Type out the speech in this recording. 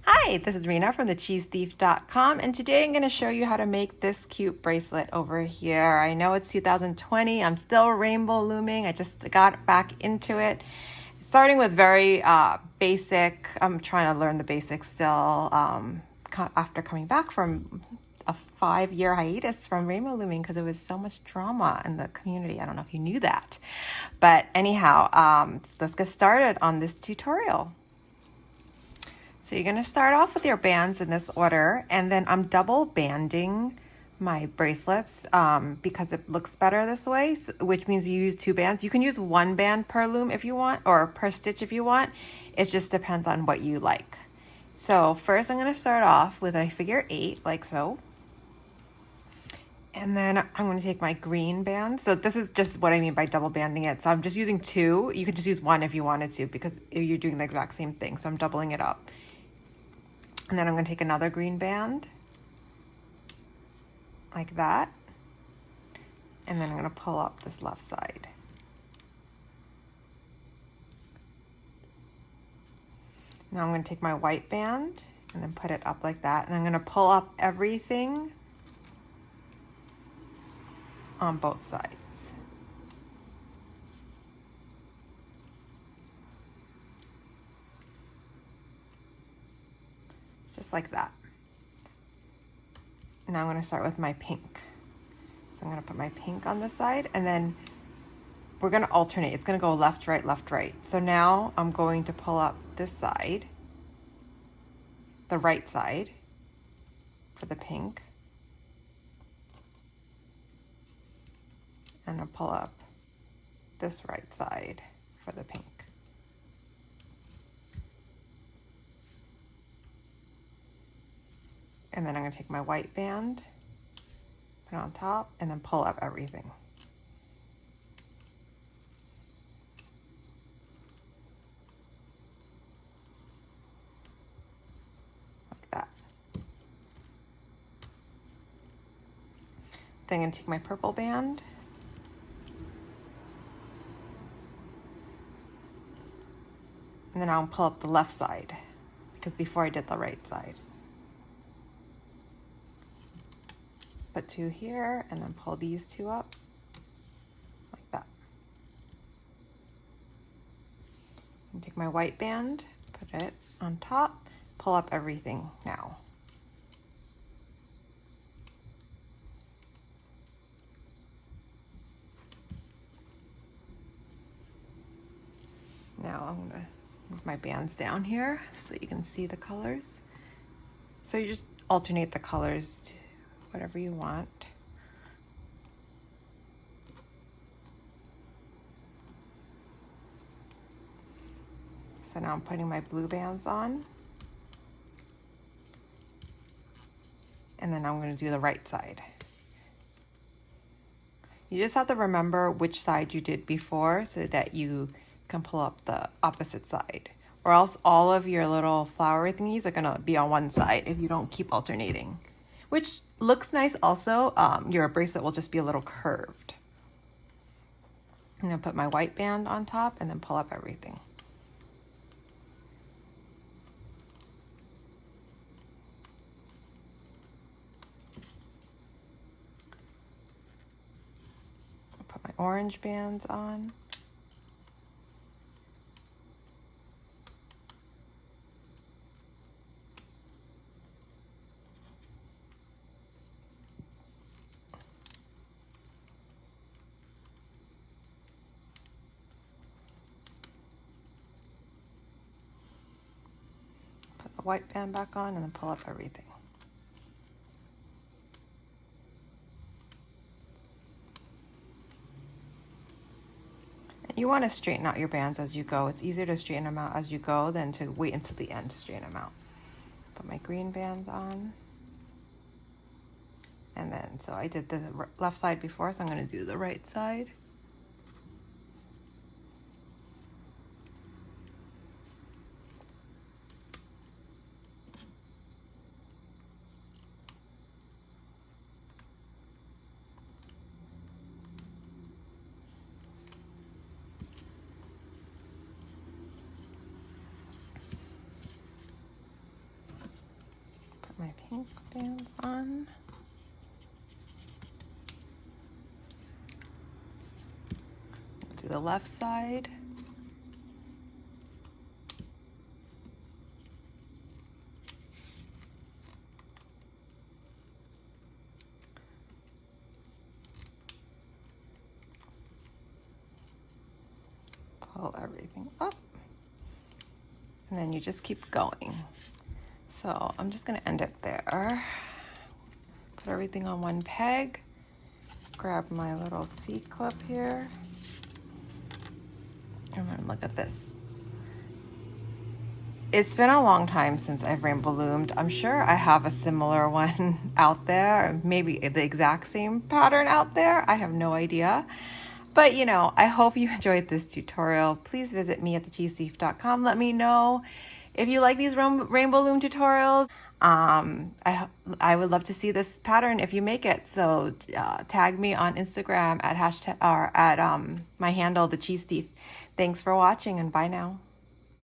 Hi, this is Rena from thecheesethief.com, and today I'm going to show you how to make this cute bracelet over here. I know it's 2020. I'm still rainbow looming. I just got back into it. Starting with very basic. I'm trying to learn the basics still after coming back from a 5-year hiatus from rainbow looming because it was so much drama in the community. I don't know if you knew that. But anyhow, let's get started on this tutorial. So you're going to start off with your bands in this order, and then I'm double banding my bracelets because it looks better this way, which means you use 2 bands. You can use 1 band per loom if you want, or per stitch if you want. It just depends on what you like. So first I'm going to start off with a figure 8 like so. And then I'm going to take my green band. So this is just what I mean by double banding it. So I'm just using 2. You could just use 1 if you wanted to because you're doing the exact same thing. So I'm doubling it up. And then I'm going to take another green band, like that. And then I'm going to pull up this left side. Now I'm going to take my white band and then put it up like that. And I'm going to pull up everything on both sides. Just like that. Now I'm going to start with my pink. So I'm going to put my pink on this side, and then we're going to alternate. It's going to go left, right, left, right. So now I'm going to pull up this side, the right side for the pink, and I'll pull up this right side for the pink. And then I'm going to take my white band, put it on top, and then pull up everything. Like that. Then I'm going to take my purple band, and then I'll pull up the left side, because before I did the right side. Put 2 here, and then pull these 2 up, like that. And take my white band, put it on top, pull up everything now. Now I'm going to move my bands down here so you can see the colors. So you just alternate the colors to whatever you want. So now I'm putting my blue bands on. And then I'm going to do the right side. You just have to remember which side you did before so that you can pull up the opposite side. Or else all of your little flowery thingies are going to be on one side if you don't keep alternating. Which looks nice also. Your bracelet will just be a little curved. I'm going to put my white band on top and then pull up everything. I'll put my orange bands on. White band back on and then pull up everything. And you want to straighten out your bands as you go. It's easier to straighten them out as you go than to wait until the end to straighten them out. Put my green bands on. And then, so I did the left side before, so I'm going to do the right side. Put my pink bands on. Do the left side. Pull everything up. And then you just keep going. So I'm just gonna end it there. Put everything on one peg. Grab my little C-clip here. And then look at this. It's been a long time since I've rainbow loomed. I'm sure I have a similar one out there, maybe the exact same pattern out there. I have no idea. But you know, I hope you enjoyed this tutorial. Please visit me at thecheesethief.com. Let me know if you like these rainbow loom tutorials. I would love to see this pattern if you make it. So tag me on Instagram at hashtag or at my handle, The Cheese Thief. Thanks for watching and bye now.